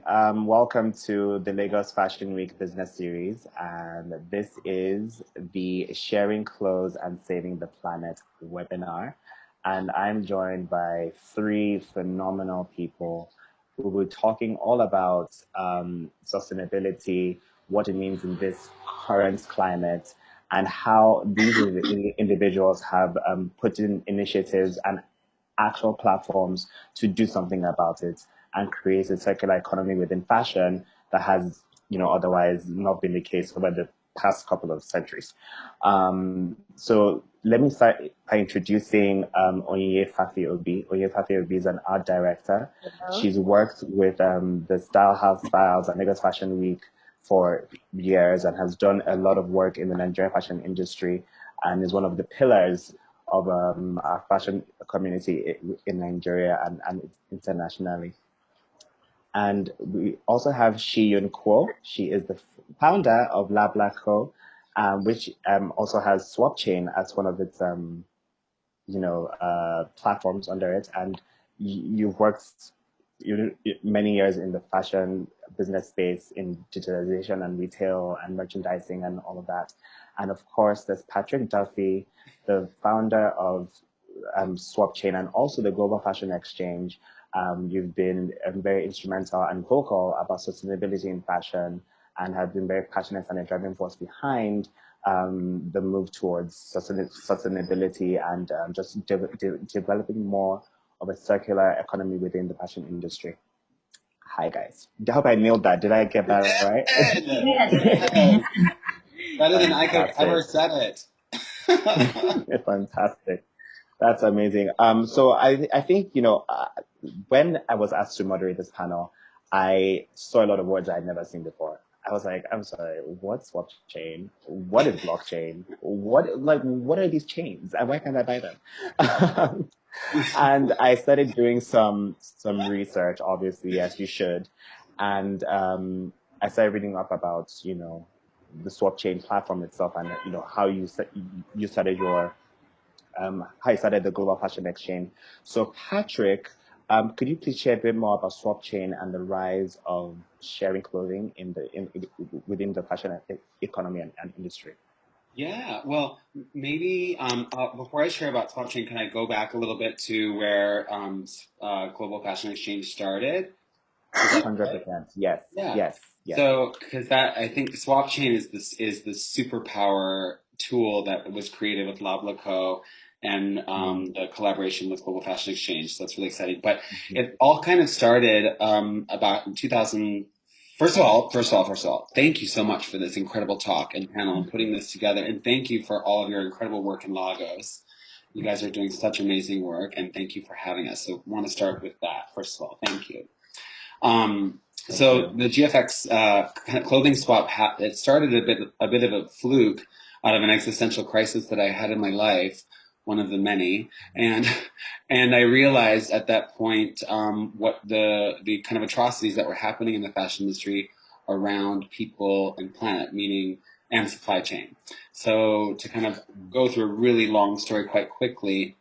Welcome to the Lagos Fashion Week Business Series. And this is the Sharing Clothes and Saving the Planet webinar. And I'm joined by three phenomenal people who will be talking all about sustainability, what it means in this current climate, and how these individuals have put in initiatives and actual platforms to do something about it and create a circular economy within fashion that has, otherwise not been the case over the past couple of centuries. So let me start by introducing Onyinye Fafi Obi. Onyinye Fafi Obi is an art director. Hello. She's worked with the Style House Styles and Lagos Fashion Week for years and has done a lot of work in the Nigerian fashion industry and is one of the pillars of our fashion community in Nigeria and internationally. And we also have ShihYun Kuo. She is the founder of Lablaco, which also has SwapChain as one of its platforms under it. And you've worked many years in the fashion business space in digitalization and retail and merchandising and all of that. And of course, there's Patrick Duffy, the founder of SwapChain and also the Global Fashion Exchange. You've been very instrumental and vocal about sustainability in fashion and have been very passionate and a driving force behind the move towards sustainability and just developing more of a circular economy within the fashion industry. Hi, guys. I hope I nailed that. Did I get that right? Better than I could ever said it. Fantastic. That's amazing. So I think, when I was asked to moderate this panel, I saw a lot of words I'd never seen before. I was like, I'm sorry, what's SwapChain? What is blockchain? What are these chains? And why can't I buy them? And I started doing some research, obviously, as you should. And I started reading up about, the SwapChain platform itself and, how you started your, how you started the Global Fashion Exchange. So Patrick, could you please share a bit more about SwapChain and the rise of sharing clothing within the fashion economy and industry? Yeah, well, maybe before I share about SwapChain, can I go back a little bit to where Global Fashion Exchange started? 100%. Yes. Yeah. Yes. So, because I think SwapChain is the superpower tool that was created with Lablaco and the collaboration with Global Fashion Exchange. So that's really exciting. But it all kind of started about in 2000. First of all, thank you so much for this incredible talk and panel and putting this together. And thank you for all of your incredible work in Lagos. You guys are doing such amazing work, and thank you for having us. So I want to start with that. First of all, thank you. So the GFX kind of clothing swap, it started a bit of a fluke out of an existential crisis that I had in my life, one of the many, and I realized at that point what the kind of atrocities that were happening in the fashion industry around people and planet, and supply chain. So to kind of go through a really long story quite quickly,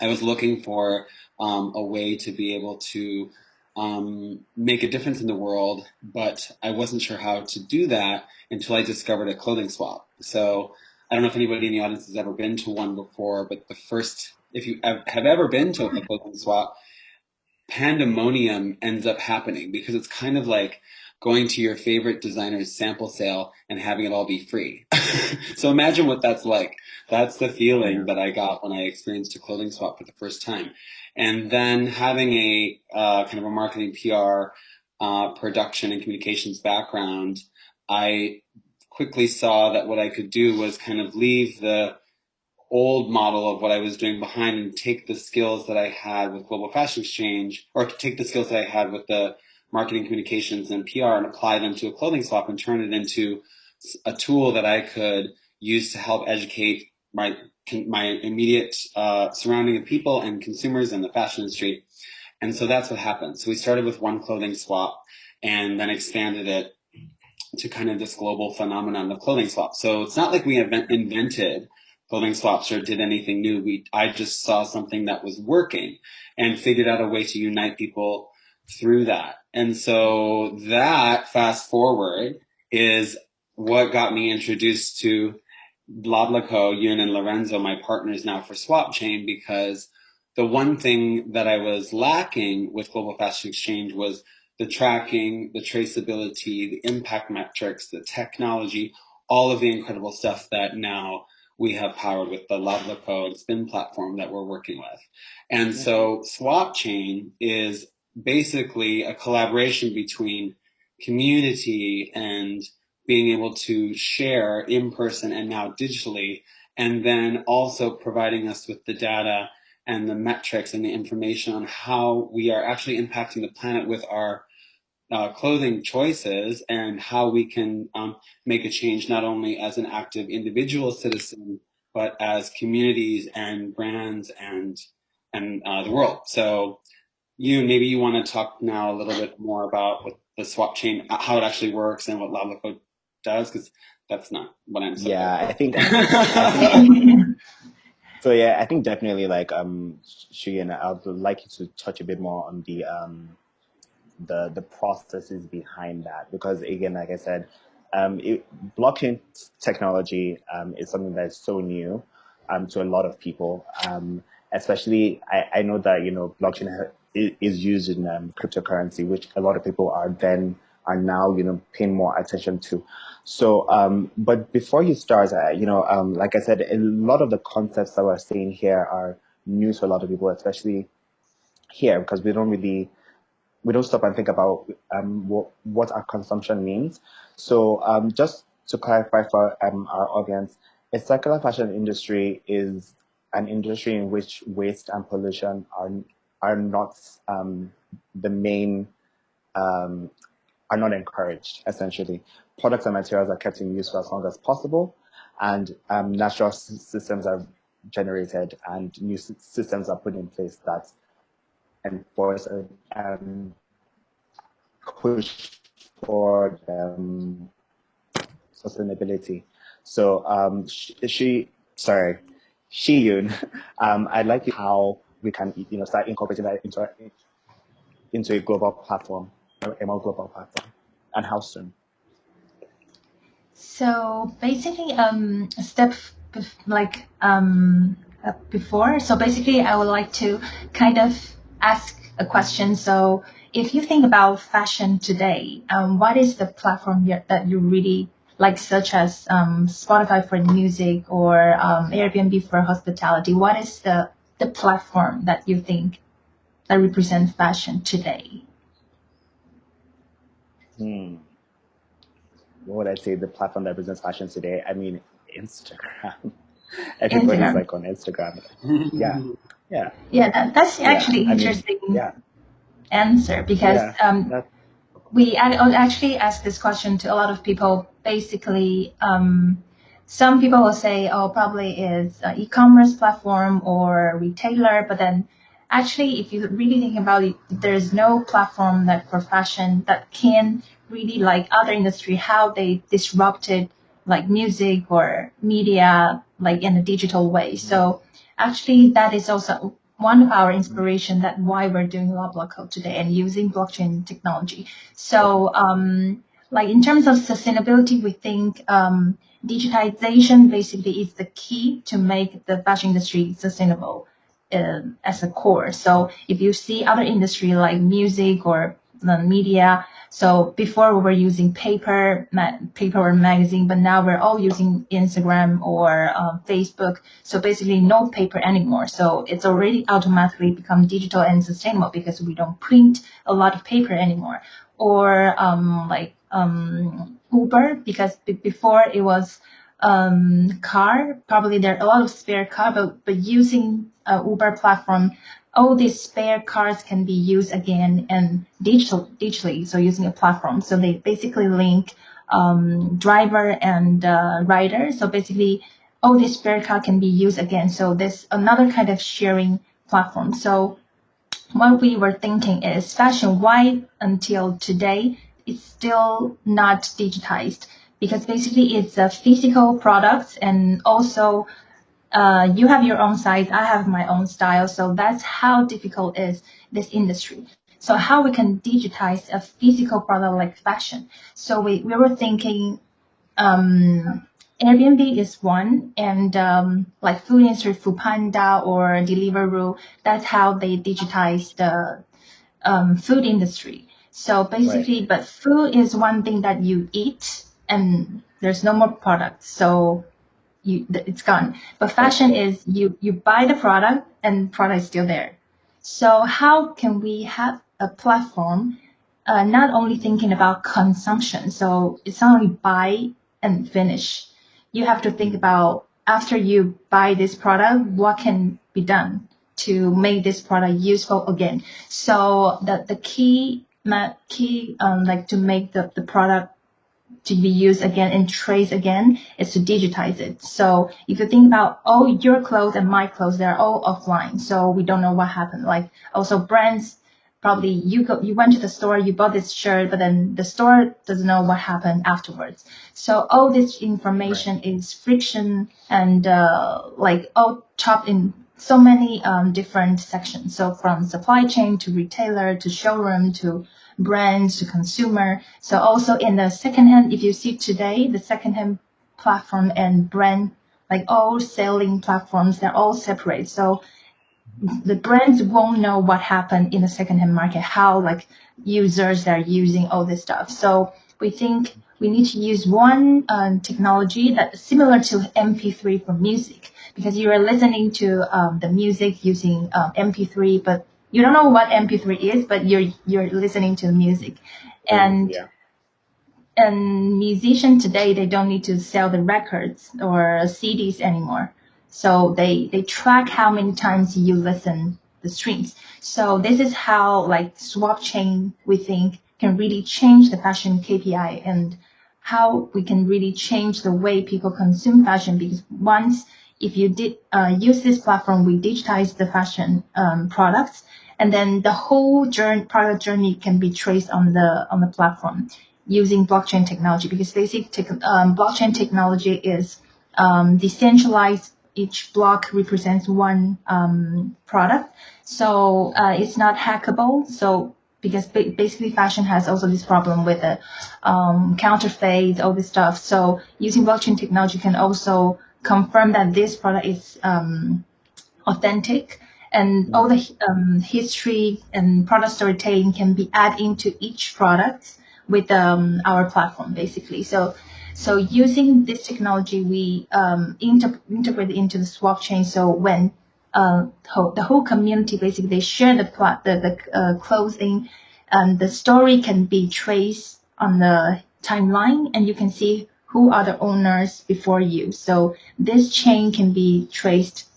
I was looking for a way to be able to make a difference in the world, but I wasn't sure how to do that until I discovered a clothing swap. So I don't know if anybody in the audience has ever been to one before, but if you have ever been to a clothing swap, pandemonium ends up happening because it's kind of like going to your favorite designer's sample sale and having it all be free. So imagine what that's like. That's the feeling that I got when I experienced a clothing swap for the first time. And then having a kind of a marketing, PR, production and communications background, I quickly saw that what I could do was kind of leave the old model of what I was doing behind and take the skills that I had with Global Fashion Exchange, or take the skills that I had with the marketing, communications, and PR and apply them to a clothing swap and turn it into a tool that I could use to help educate my immediate surrounding of people and consumers in the fashion industry. And so that's what happened. So we started with one clothing swap and then expanded it to kind of this global phenomenon of clothing swap. So it's not like we invented clothing swaps or did anything new. I just saw something that was working and figured out a way to unite people through that. And so that, fast forward, is what got me introduced to Lablaco, Yun and Lorenzo, my partners now for SwapChain, because the one thing that I was lacking with Global Fashion Exchange was the tracking, the traceability, the impact metrics, the technology, all of the incredible stuff that now we have powered with the Lablaco and Spin platform that we're working with. And so SwapChain is basically a collaboration between community and being able to share in person and now digitally, and then also providing us with the data and the metrics and the information on how we are actually impacting the planet with our clothing choices, and how we can make a change not only as an active individual citizen, but as communities and brands and the world. So maybe you want to talk now a little bit more about what the SwapChain, how it actually works and what Lablaco does, because that's not what I'm saying. Yeah, I think so. Yeah, I think definitely like ShihYun, I would like you to touch a bit more on the processes behind that, because again, like I said, blockchain technology is something that's so new to a lot of people. Especially, I know that blockchain is used in cryptocurrency, which a lot of people are now paying more attention to. So, but before you start, like I said, a lot of the concepts that we're seeing here are new to a lot of people, especially here, because we don't stop and think about what our consumption means. So just to clarify for our audience, a circular fashion industry is an industry in which waste and pollution are not the main are not encouraged. Essentially, products and materials are kept in use for as long as possible, and natural systems are generated, and new systems are put in place that enforce push for sustainability. So ShihYun, I'd like to how we can start incorporating that into a global platform, a more global platform, and how soon? So basically, step before. So basically, I would like to kind of ask a question. So if you think about fashion today, what is the platform that you really like, such as Spotify for music or Airbnb for hospitality? What is the platform that you think that represents fashion today? What would I say the platform that represents fashion today? I mean, Instagram. Everybody's like on Instagram. Yeah, that's actually interesting answer, because we actually ask this question to a lot of people. Basically, some people will say, oh, probably is an e-commerce platform or retailer, but then actually, if you really think about it, there's no platform that for fashion that can really, like other industry, how they disrupted like music or media, like in a digital way. So actually, that is also one of our inspiration, that why we're doing Lablaco today and using blockchain technology. So like in terms of sustainability, we think digitization basically is the key to make the fashion industry sustainable as a core. So if you see other industry like music or media, so before we were using paper or magazine, but now we're all using Instagram or Facebook. So basically no paper anymore. So it's already automatically become digital and sustainable because we don't print a lot of paper anymore. Or Uber, because before it was car, probably there are a lot of spare car, but using Uber platform, all these spare cars can be used again and digitally, so using a platform. So they basically link driver and rider. So basically, all these spare car can be used again. So there's another kind of sharing platform. So what we were thinking is fashion, why until today it's still not digitized? Because basically it's a physical product, and also you have your own size, I have my own style. So that's how difficult is this industry. So how we can digitize a physical product like fashion? So we were thinking Airbnb is one, and like food industry, Foodpanda or Deliveroo, that's how they digitize the food industry. So basically, but food is one thing that you eat and there's no more product. So it's gone. But fashion is you buy the product and product is still there. So how can we have a platform not only thinking about consumption? So it's not only buy and finish. You have to think about after you buy this product, what can be done to make this product useful again. So the key like to make the product to be used again and traced again is to digitize it. So if you think about all your clothes and my clothes, they're all offline. So we don't know what happened. Like also brands, probably you went to the store, you bought this shirt, but then the store doesn't know what happened afterwards. So all this information is friction and like all chopped in so many different sections. So from supply chain to retailer to showroom to brands to consumer. So also in the secondhand, if you see today, the secondhand platform and brand, like all selling platforms, they're all separate. So the brands won't know what happened in the secondhand market, how like users are using all this stuff. So we think we need to use one technology that's similar to MP3 for music, because you are listening to the music using MP3, but you don't know what MP3 is, but you're listening to the music. And musicians today, they don't need to sell the records or CDs anymore. So they track how many times you listen the streams. So this is how like SwapChain, we think, can really change the fashion KPI and how we can really change the way people consume fashion. Because once, if you did use this platform, we digitize the fashion products, and then the whole product journey can be traced on the platform using blockchain technology, because basically blockchain technology is decentralized. Each block represents one product, so it's not hackable. So because basically fashion has also this problem with the counterfeit, all this stuff. So using blockchain technology can also confirm that this product is authentic, and all the history and product storytelling can be added into each product with our platform, basically. So using this technology, we integrate into the SwapChain. So when the whole community, basically, they share the clothing, and the story can be traced on the timeline, and you can see who are the owners before you. So this chain can be traced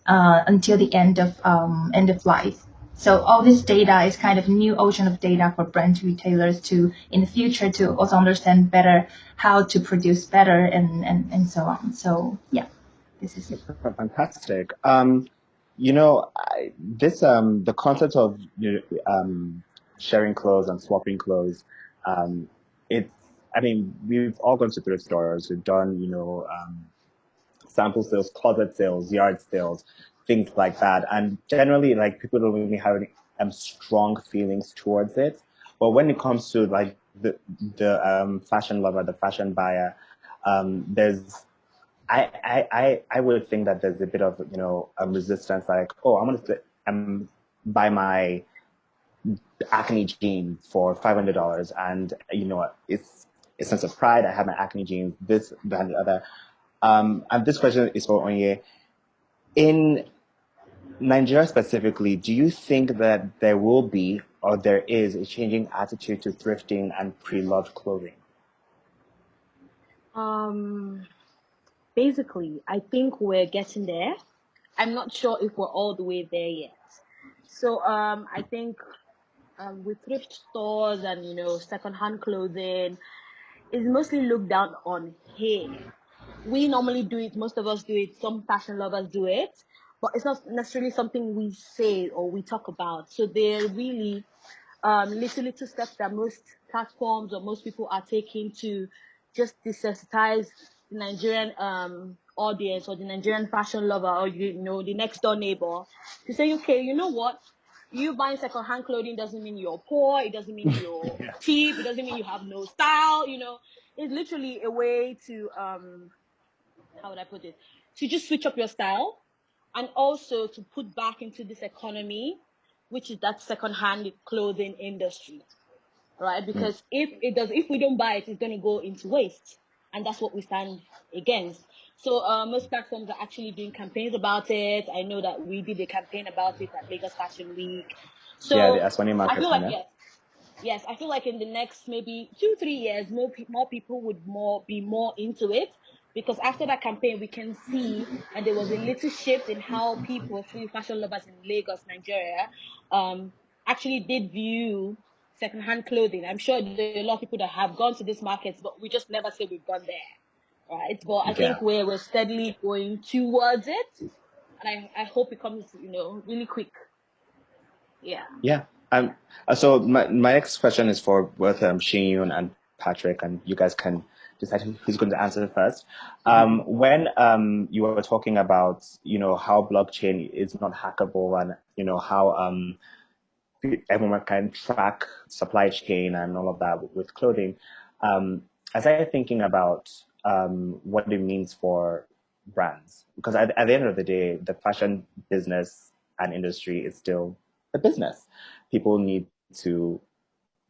until the end of life. So all this data is kind of new ocean of data for brand retailers to, in the future, to also understand better how to produce better and so on. So yeah, this is it. Fantastic. The concept of sharing clothes and swapping clothes, we've all gone to thrift stores. We've done, sample sales, closet sales, yard sales, things like that. And generally, like, people don't really have any strong feelings towards it. But when it comes to like the fashion lover, the fashion buyer, I would think that there's a bit of a resistance, like, oh, I'm gonna buy my Acne jeans for $500, and it's a sense of pride. I have my Acne jeans, this, that, and the other. And this question is for Onyinye. In Nigeria specifically, do you think that there will be, or there is, a changing attitude to thrifting and pre-loved clothing? Basically, I think we're getting there. I'm not sure if we're all the way there yet. So I think with thrift stores and secondhand clothing is mostly looked down on here. We normally do it, most of us do it, some fashion lovers do it, but it's not necessarily something we say or we talk about. So they're really little steps that most platforms or most people are taking to just desensitize the Nigerian audience or the Nigerian fashion lover or the next door neighbor to say, okay, you know what? you buying secondhand clothing doesn't mean you're poor. It doesn't mean you're cheap. It doesn't mean you have no style. You know, it's literally a way to how would I put it? To just switch up your style, and also to put back into this economy, which is that secondhand clothing industry, right? Because if we don't buy it, it's going to go into waste, and that's what we stand against. So most platforms are actually doing campaigns about it. I know that we did a campaign about it at Lagos Fashion Week. So yeah, the Aswani I market feel like one. yes, I feel like in the next maybe 2-3 years, more people would be more into it, because after that campaign, we can see, and there was a little shift in how people, especially fashion lovers in Lagos, Nigeria, actually did view secondhand clothing. I'm sure there are a lot of people that have gone to these markets, but we just never say we've gone there, right? But I think we're steadily going towards it, and I hope it comes, really quick. Yeah. Yeah. So my next question is for both ShihYun and Patrick, and you guys can decide who's going to answer first. When you were talking about, how blockchain is not hackable, and how everyone can track supply chain and all of that with clothing, I started thinking about what it means for brands, because at the end of the day, the fashion business and industry is still a business. People need to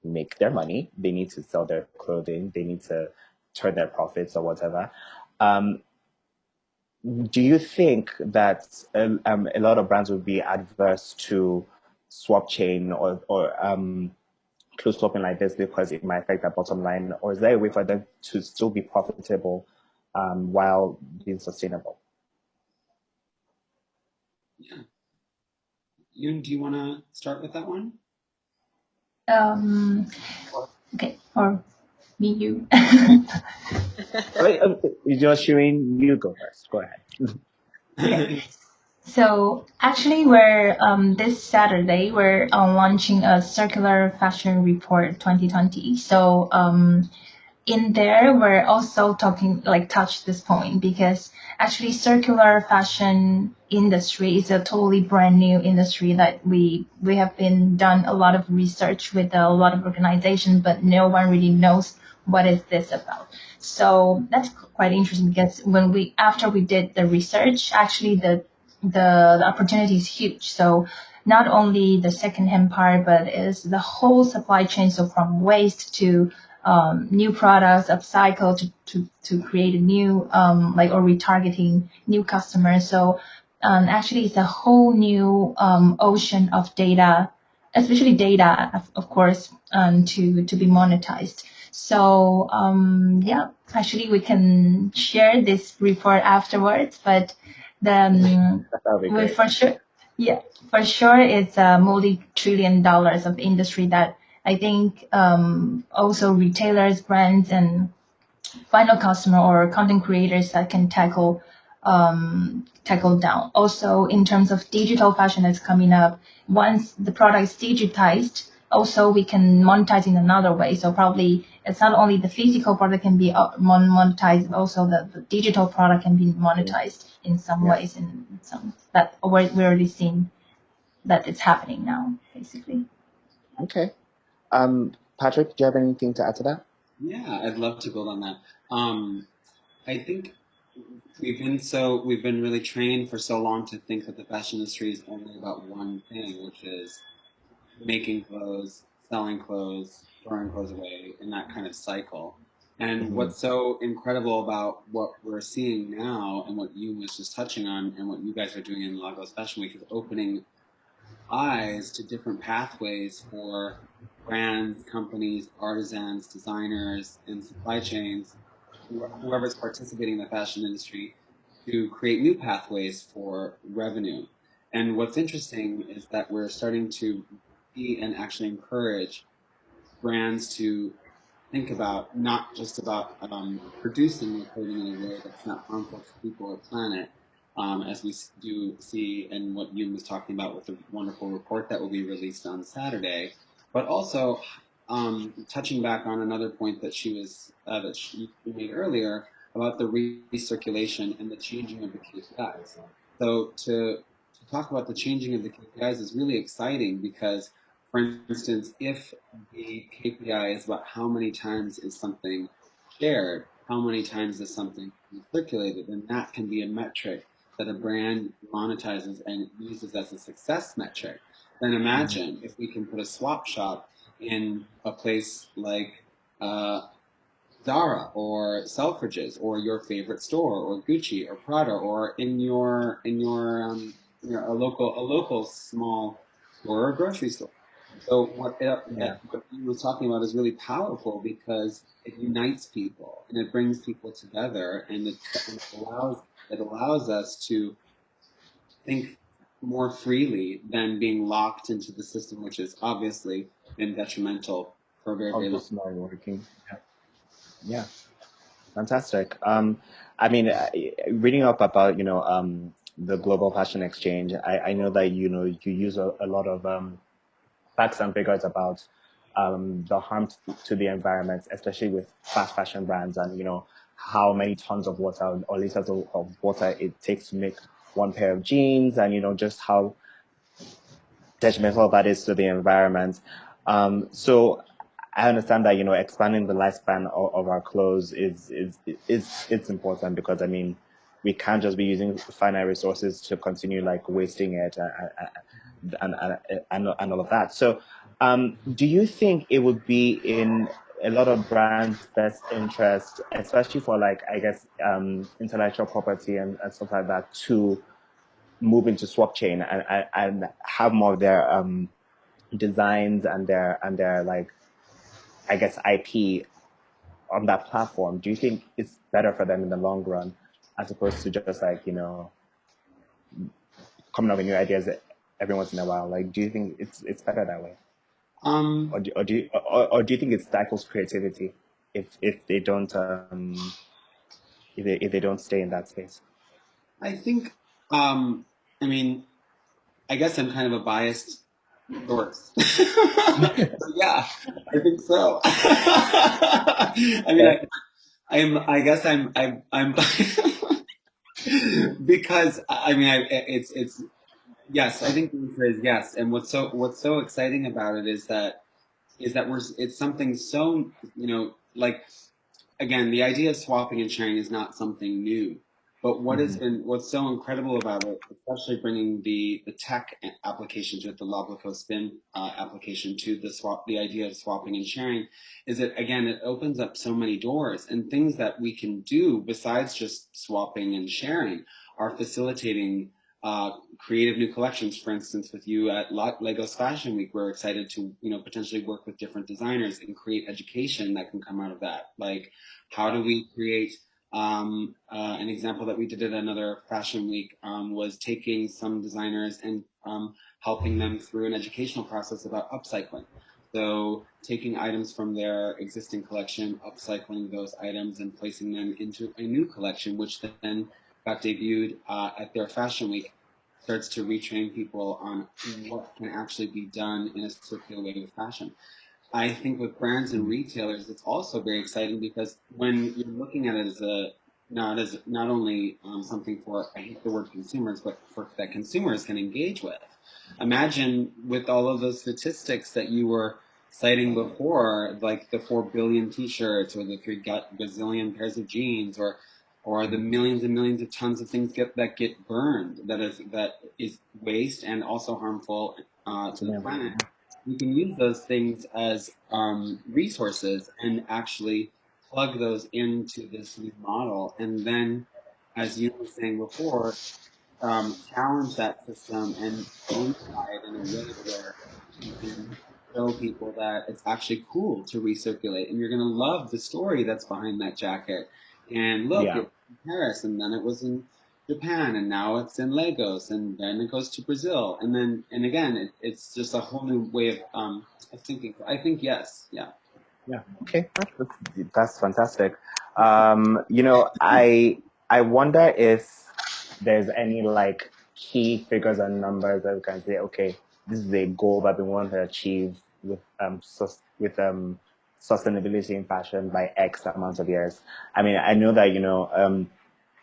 make their money. They need to sell their clothing. They need to turn their profits or whatever. Do you think that a lot of brands would be adverse to SwapChain or close swapping like this because it might affect their bottom line? Or is there a way for them to still be profitable while being sustainable? Yeah. Yoon, do you want to start with that one? Okay, or me, you. You're Shireen, you go first. Go ahead. Yeah. So actually, we're this Saturday we're launching a circular fashion report 2020. So in there we're also touch this point, because actually circular fashion industry is a totally brand new industry that we have been done a lot of research with a lot of organizations, but no one really knows what is this about. So that's quite interesting, because after we did the research, actually the opportunity is huge. So not only the second-hand part, but is the whole supply chain. So from waste to new products, upcycle to create a new or retargeting new customers. So actually, it's a whole new ocean of data, especially data, of course, to be monetized. So yeah, actually, we can share this report afterwards, but for sure, yeah, for sure, it's a multi-trillion dollars of industry that I think also retailers, brands, and final customer or content creators that can tackle down. Also, in terms of digital fashion that's coming up, once the product is digitized, also we can monetize in another way. So probably it's not only the physical product can be monetized, also the digital product can be monetized in some ways, and some that we're already seeing that it's happening now, basically. Okay. Patrick, do you have anything to add to that? Yeah, I'd love to build on that. I think we've been really trained for so long to think that the fashion industry is only about one thing, which is making clothes, selling clothes, throwing clothes away, in that kind of cycle. And what's so incredible about what we're seeing now, and what you was just touching on, and what you guys are doing in Lagos Fashion Week, is opening eyes to different pathways for brands, companies, artisans, designers, and supply chains, whoever's participating in the fashion industry, to create new pathways for revenue. And what's interesting is that we're starting to see and actually encourage brands to think about not just about producing their clothing in a way that's not harmful to people or planet, as we do see, and what Yoon was talking about with the wonderful report that will be released on Saturday, but also touching back on another point that she made earlier about the recirculation and the changing of the KPIs. So to to talk about the changing of the KPIs is really exciting because, for instance, if the KPI is about how many times is something shared, how many times is something circulated, then that can be a metric that a brand monetizes and uses as a success metric. Then imagine if we can put a swap shop in a place like Zara or Selfridges or your favorite store or Gucci or Prada or in your a local small store or grocery store. So what you was talking about is really powerful because it unites people and it brings people together and it allows us to think more freely than being locked into the system, which has obviously been detrimental for a very, very long time. Working. Yeah. Fantastic. I mean, reading up about, the Global Fashion Exchange, I know that, you use a lot of facts and figures about the harm to the environment, especially with fast fashion brands and, how many tons of water or liters of water it takes to make one pair of jeans and, just how detrimental that is to the environment. So I understand that, expanding the lifespan of our clothes is it's important because, I mean, we can't just be using finite resources to continue like wasting it and all of that. So do you think it would be in a lot of brands' best interest, especially for like, I guess, intellectual property and stuff like that, to move into SwapChain and have more of their designs and their like, I guess, IP on that platform? Do you think it's better for them in the long run as opposed to just like, coming up with new ideas every once in a while? Like, do you think it's better that way? Or do you think it stifles creativity if they don't if they don't stay in that space? I think I mean, I guess I'm kind of a biased source. Yeah, I think so. I mean, I guess I'm because I mean, it's yes. I think the answer is yes. And what's so exciting about it is that it's something so like, again, the idea of swapping and sharing is not something new. But what's so incredible about it, especially bringing the tech application to it, the Lablaco spin application to the idea of swapping and sharing, is that, again, it opens up so many doors and things that we can do besides just swapping and sharing are facilitating creative new collections. For instance, with you at Legos Fashion Week, we're excited to potentially work with different designers and create education that can come out of that. Like, how do we create an example that we did at another fashion week was taking some designers and helping them through an educational process about upcycling. So taking items from their existing collection, upcycling those items and placing them into a new collection, which then got debuted at their fashion week, starts to retrain people on what can actually be done in a circular way with fashion. I think with brands and retailers, it's also very exciting because when you're looking at it as not only something for, I hate the word consumers, but for that consumers can engage with. Imagine with all of those statistics that you were citing before, like the 4 billion T-shirts or the 3 gazillion pairs of jeans, or the millions and millions of tons of things that get burned, that is waste and also harmful to the planet. We can use those things as resources and actually plug those into this new model. And then, as you were saying before, challenge that system and gamify it in a way where you can show people that it's actually cool to recirculate. And you're going to love the story that's behind that jacket. And look, it's in Paris, and then it was in Japan, and now it's in Lagos, and then it goes to Brazil, and again, it's just a whole new way of thinking. I think yes, yeah. Okay, that's fantastic. I wonder if there's any like key figures and numbers that we can say, okay, this is a goal that we want to achieve with sustainability in fashion by X amount of years. I mean, I know that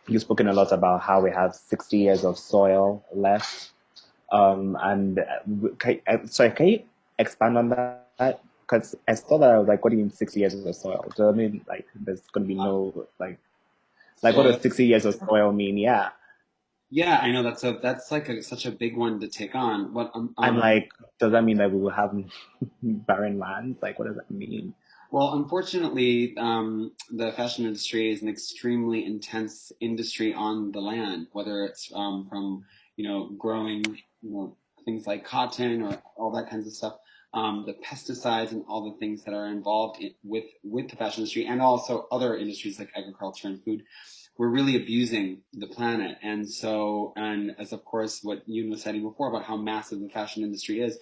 you've spoken a lot about how we have 60 years of soil left Sorry, can you expand on that? Because I saw that I was like, what do you mean 60 years of soil? Do I mean like there's going to be no like what does 60 years of soil mean? Yeah. Yeah, I know that's such a big one to take on. And like, does that mean that we will have barren lands? Like, what does that mean? Well, unfortunately, the fashion industry is an extremely intense industry on the land, whether it's from growing things like cotton or all that kinds of stuff, the pesticides and all the things that are involved with the fashion industry, and also other industries like agriculture and food. We're really abusing the planet, and as of course what Yoon was saying before about how massive the fashion industry is.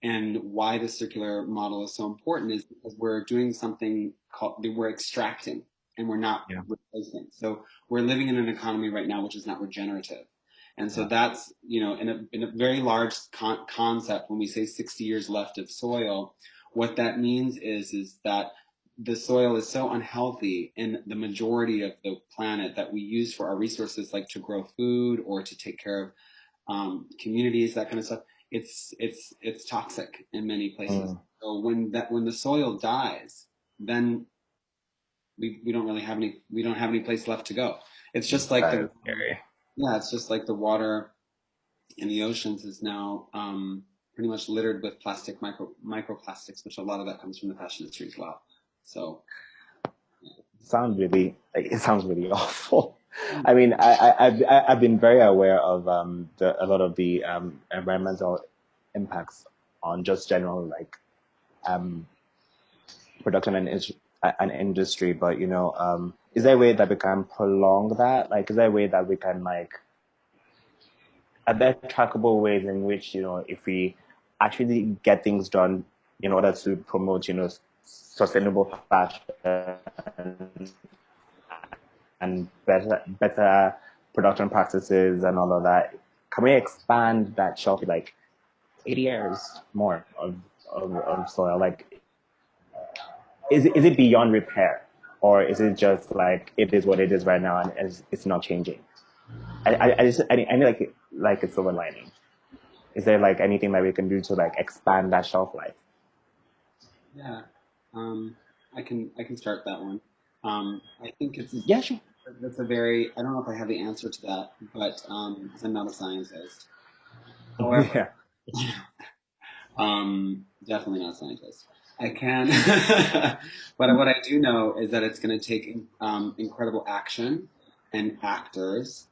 And why the circular model is so important is because we're doing something called, we're extracting and we're not replacing. So we're living in an economy right now which is not regenerative. And so that's, in a very large concept, when we say 60 years left of soil, what that means is that the soil is so unhealthy in the majority of the planet that we use for our resources, like to grow food or to take care of communities, that kind of stuff. It's toxic in many places. So when the soil dies, then we don't really have any place left to go. It's just like it's just like the water in the oceans is now pretty much littered with plastic microplastics, which a lot of that comes from the fashion industry as well. So it sounds really awful. I mean, I've been very aware of a lot of the environmental impacts on just general like production and industry, but is there a way that we can prolong that? Like, is there a way that we can are there trackable ways in which if we actually get things done in order to promote sustainable fashion and better production practices and all of that, can we expand that shelf like 80 years more of soil? Like, is it beyond repair, or is it just like it is what it is right now and it's not changing? I need like a silver lining. Is there like anything that we can do to like expand that shelf life? Yeah, I can start that one. I think it's sure. That's a very, I don't know if I have the answer to that, but I'm not a scientist. However, definitely not a scientist. I can, but what I do know is that it's going to take incredible action and actors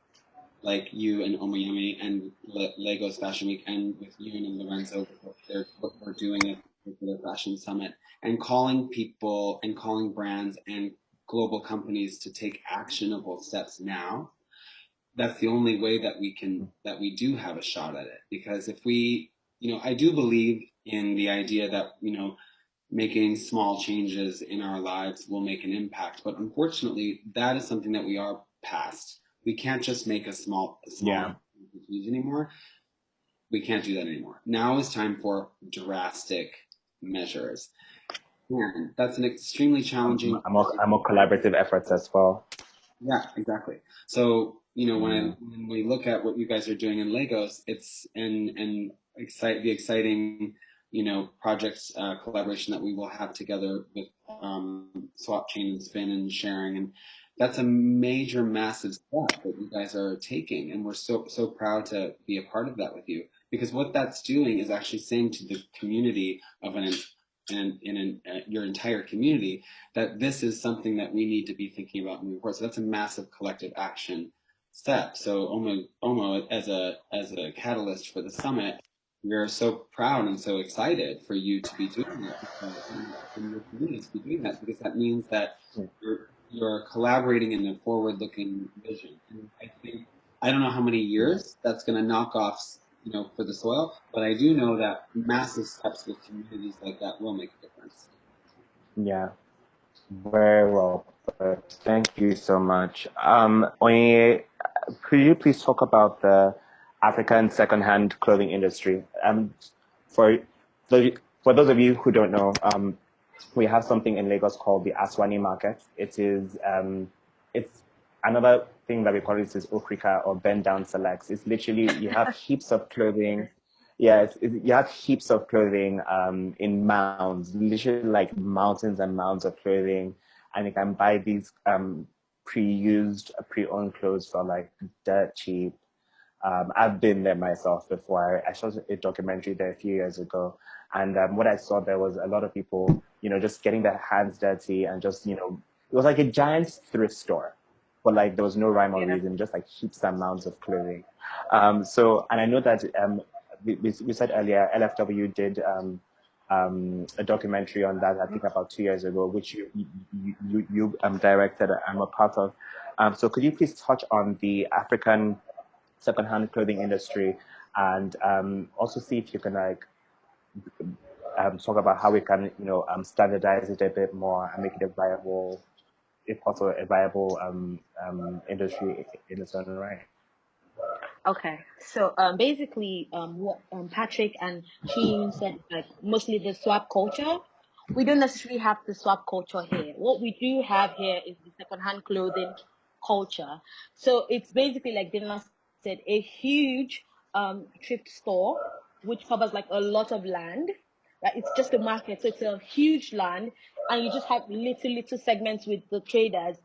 like you and Omoyemi and Lagos Fashion Week, and with you and Lorenzo, what we're doing at the Fashion Summit, and calling people and calling brands and global companies to take actionable steps now. That's the only way that we do have a shot at it. Because if we, I do believe in the idea that, making small changes in our lives will make an impact. But unfortunately, that is something that we are past. We can't just make a small change anymore. We can't do that anymore. Now is time for drastic measures. And that's an extremely challenging. A more collaborative efforts as well. Yeah, exactly. So, when we look at what you guys are doing in Lagos, it's the exciting, projects, collaboration that we will have together with SwapChain and Spin and sharing. And that's a major, massive step that you guys are taking. And we're so proud to be a part of that with you, because what that's doing is actually saying to the community of your entire community that this is something that we need to be thinking about moving forward. So that's a massive collective action step. So Omo, as a catalyst for the summit, we're so proud and so excited for you to be doing that, and your community to be doing that, because that means that you're collaborating in a forward-looking vision. And I don't know how many years that's going to knock off, for the soil, but I do know that massive steps with communities like that will make a difference. Yeah, very well. Thank you so much. Onyinye, could you please talk about the African secondhand clothing industry? For those of you who don't know, we have something in Lagos called the Aswani Market. It is it's another thing that we call it is Okrika or bend down selects. It's literally you have heaps of clothing Yeah, you have heaps of clothing in mounds, literally like mountains and mounds of clothing, and you can buy these pre-used, pre-owned clothes for like dirt cheap. I've been there myself before. I saw a documentary there a few years ago, and what I saw there was a lot of people, just getting their hands dirty and just, it was like a giant thrift store, but like there was no rhyme or reason, just like heaps and mounds of clothing. And I know that we said earlier, LFW did a documentary on that, I think about 2 years ago, which you directed and I'm a part of. So could you please touch on the African secondhand clothing industry and also see if you can like talk about how we can, standardize it a bit more and make it a viable, if possible, a viable industry in its own right. Okay, so basically, what Patrick and ShihYun said, like mostly the swap culture. We don't necessarily have the swap culture here. What we do have here is the secondhand clothing culture. So it's basically like Denola said, a huge thrift store which covers like a lot of land. Right? It's just a market, so it's a huge land, and you just have little segments with the traders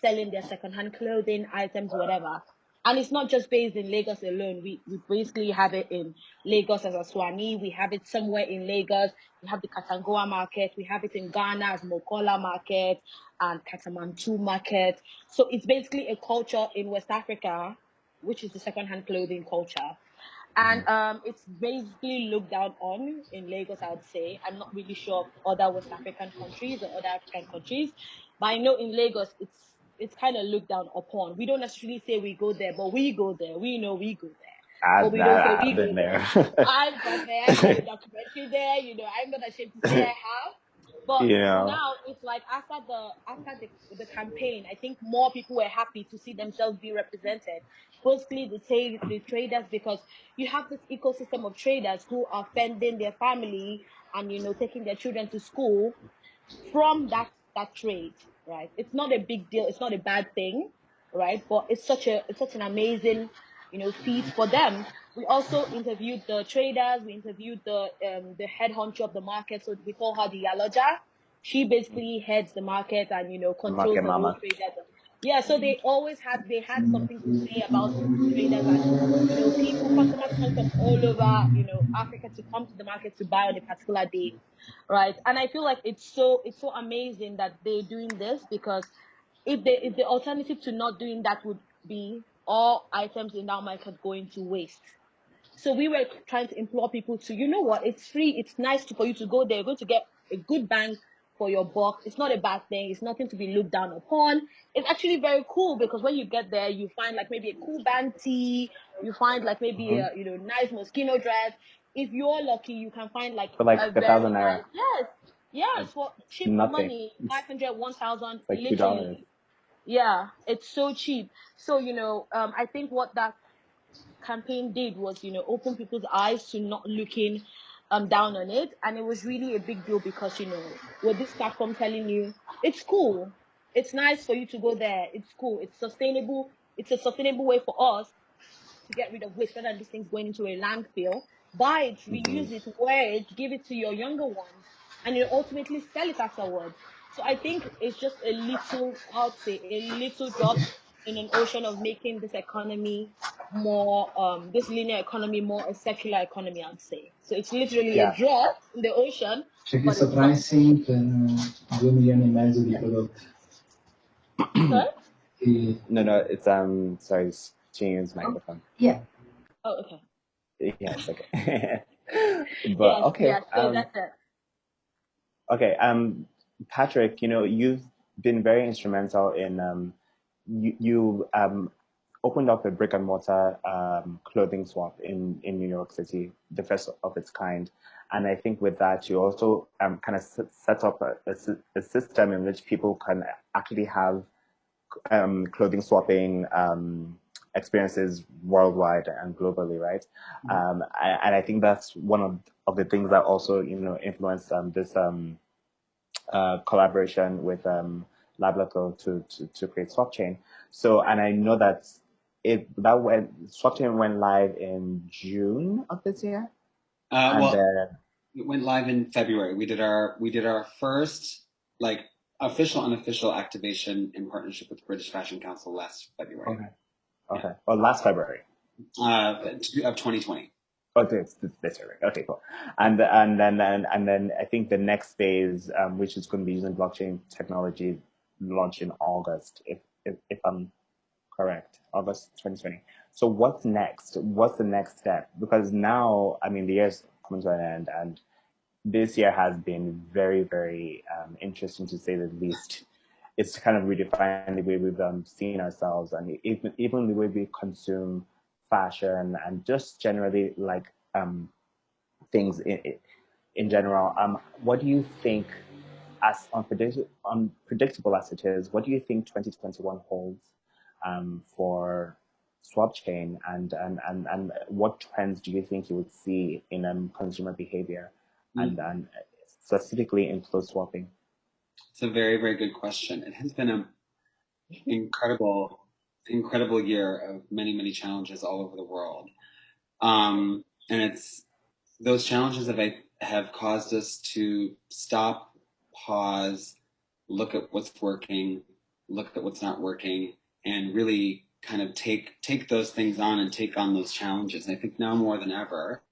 selling their secondhand clothing items, whatever. And it's not just based in Lagos alone. We basically have it in Lagos as Aswani. We have it somewhere in Lagos. We have the Katangoa market. We have it in Ghana as Mokola market and Katamantu market. So it's basically a culture in West Africa, which is the secondhand clothing culture. And it's basically looked down on in Lagos, I would say. I'm not really sure of other West African countries or other African countries, but I know in Lagos it's kind of looked down upon. We don't necessarily say we go there, but we go there. We know we go there. But we don't say we go there. I've gone there. I've done a documentary there. I'm not ashamed to say I have. But now it's like after the campaign, I think more people were happy to see themselves be represented. Mostly the traders, because you have this ecosystem of traders who are fending their family and taking their children to school from that trade, right? It's not a big deal. It's not a bad thing, right? But it's such an amazing, feat for them. We also interviewed the traders. We interviewed the head honcho of the market. So we call her the Yaloja. She basically heads the market and controls the whole traders. Yeah, so they had something to say about traders, and customers come from all over Africa to come to the market to buy on a particular day, right? And I feel like it's so amazing that they're doing this, because if the alternative to not doing that would be all items in that market going to waste. So we were trying to implore people to, it's free, it's nice for you to go there. You're going to get a good bang for your buck. It's not a bad thing. It's nothing to be looked down upon. It's actually very cool, because when you get there, you find like maybe a cool band tee. You find like maybe a nice mosquito dress. If you're lucky, you can find like for like a very nice, yes, for cheap money, 500, 1,000, like literally. $2. Yeah, it's so cheap. So I think what that campaign did was open people's eyes to not looking down on it, and it was really a big deal, because with this platform telling you it's cool, it's nice for you to go there, it's cool, it's sustainable, it's a sustainable way for us to get rid of waste rather than these things going into a landfill. Buy it, reuse it, wear it, give it to your younger ones, and ultimately sell it afterwards. So I think it's just a little drop in an ocean of making this economy more, this linear economy more a circular economy, I'd say. So it's literally a drop in the ocean. Check essa pricing para 2 milhões e meio de produto. Sorry? No, it's sorry, ShihYun's microphone. Yeah. Oh, okay. Yeah, it's okay. But yes, okay. Yeah, so that's it. Okay, Patrick, you've been very instrumental in you opened up a brick and mortar clothing swap in New York City, the first of its kind. And I think with that, you also kind of set up a system in which people can actually have clothing swapping experiences worldwide and globally, right? And I think that's one of the things that also, influenced this collaboration with Lablaco to create SwapChain. So, and I know that SwapChain went live in June of this year. It went live in February. We did our first unofficial activation in partnership with the British Fashion Council last February. Okay. Yeah. Well, last February. Of 2020. Oh, this year. Okay, cool. And then I think the next phase, which is going to be using blockchain technology, launch in August, if I'm correct, August 2020. So what's next? What's the next step? Because now, I mean, the year's coming to an end, and this year has been very, very interesting to say the least. It's kind of redefined the way we've seen ourselves, and even the way we consume fashion and just generally like things in general. What do you think, as unpredictable as it is, what do you think 2021 holds for SwapChain, and what trends do you think you would see in consumer behavior and specifically in clothes swapping? It's a very, very good question. It has been an incredible year of many, many challenges all over the world. And those challenges have caused us to stop, pause, look at what's working, look at what's not working, and really kind of take those things on and take on those challenges. And I think now more than ever,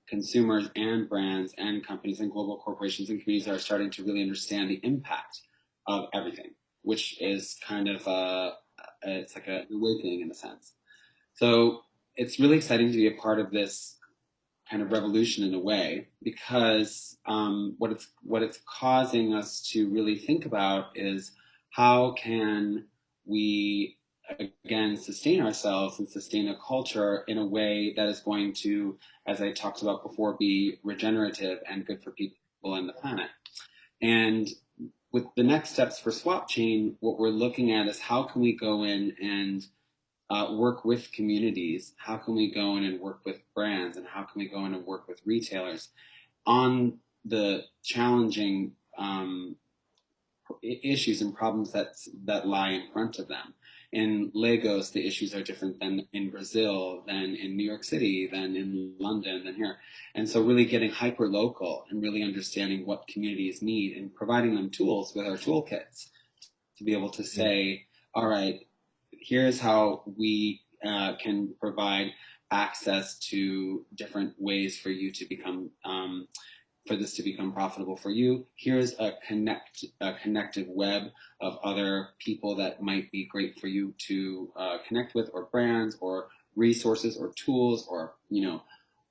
consumers and brands and companies and global corporations and communities are starting to really understand the impact of everything, which is kind of it's like an awakening in a sense. So it's really exciting to be a part of this kind of revolution in a way, because what it's causing us to really think about is how can we again sustain ourselves and sustain a culture in a way that is going to, as I talked about before, be regenerative and good for people and the planet. And with the next steps for SwapChain, what we're looking at is how can we go in and work with communities? How can we go in and work with brands? And how can we go in and work with retailers on the challenging issues and problems that lie in front of them? In Lagos, the issues are different than in Brazil, than in New York City, than in London, than here. And so really getting hyper local and really understanding what communities need and providing them tools with our toolkits to be able to say, all right, here's how we can provide access to different ways for you to become, for this to become profitable for you. Here's a connective web of other people that might be great for you to connect with, or brands, or resources, or tools, or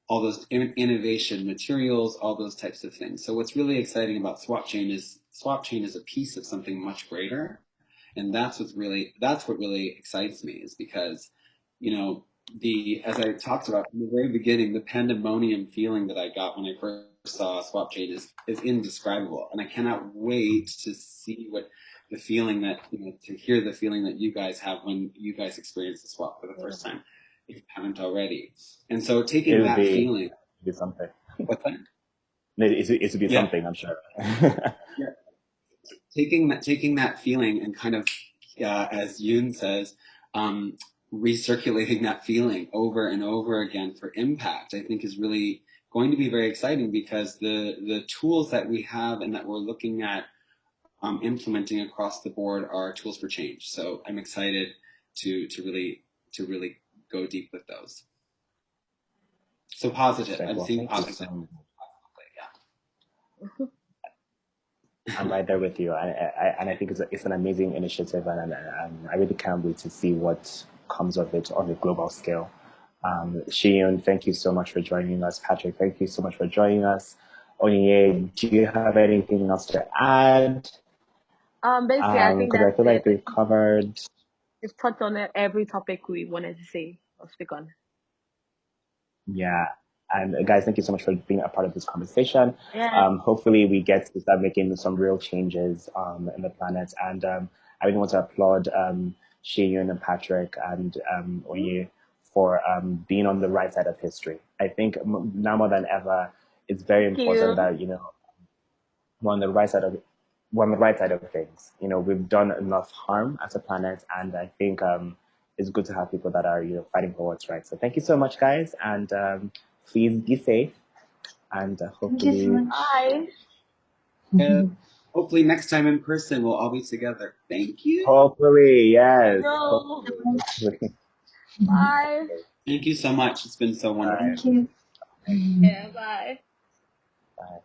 all those innovation materials, all those types of things. So what's really exciting about SwapChain is a piece of something much greater. And that's what really excites me, is because, as I talked about from the very beginning, the pandemonium feeling that I got when I first saw SwapChain is indescribable. And I cannot wait to see what the feeling that, to hear the feeling that you guys have when you guys experience the swap for the first time, if you haven't already. And so taking that feeling. Be something. What's that? It would be something, I'm sure. Yeah. Taking that feeling and kind of, as Yoon says, recirculating that feeling over and over again for impact, I think is really going to be very exciting, because the tools that we have and that we're looking at implementing across the board are tools for change. So I'm excited to really go deep with those. So positive. I'm seeing positive. I'm right there with you, and I think it's an amazing initiative, and I really can't wait to see what comes of it on a global scale. ShihYun, thank you so much for joining us. Patrick, thank you so much for joining us. Onyinye, do you have anything else to add? Basically, I think because I feel like we've covered. It's touched on every topic we wanted to say or speak on. Yeah. And guys, thank you so much for being a part of this conversation. Yeah. Hopefully we get to start making some real changes in the planet. And I really want to applaud ShihYun and Patrick and Oye for being on the right side of history. I think now more than ever, it's very important that, we're on the right side of things. We've done enough harm as a planet, and I think it's good to have people that are, fighting for what's right. So thank you so much, guys. And please be safe, and hopefully, so Bye. Hopefully next time in person we'll all be together. Thank you. Hopefully, yes. No. Hopefully. Bye. Thank you so much. It's been so wonderful. Thank you. Yeah, bye. Bye.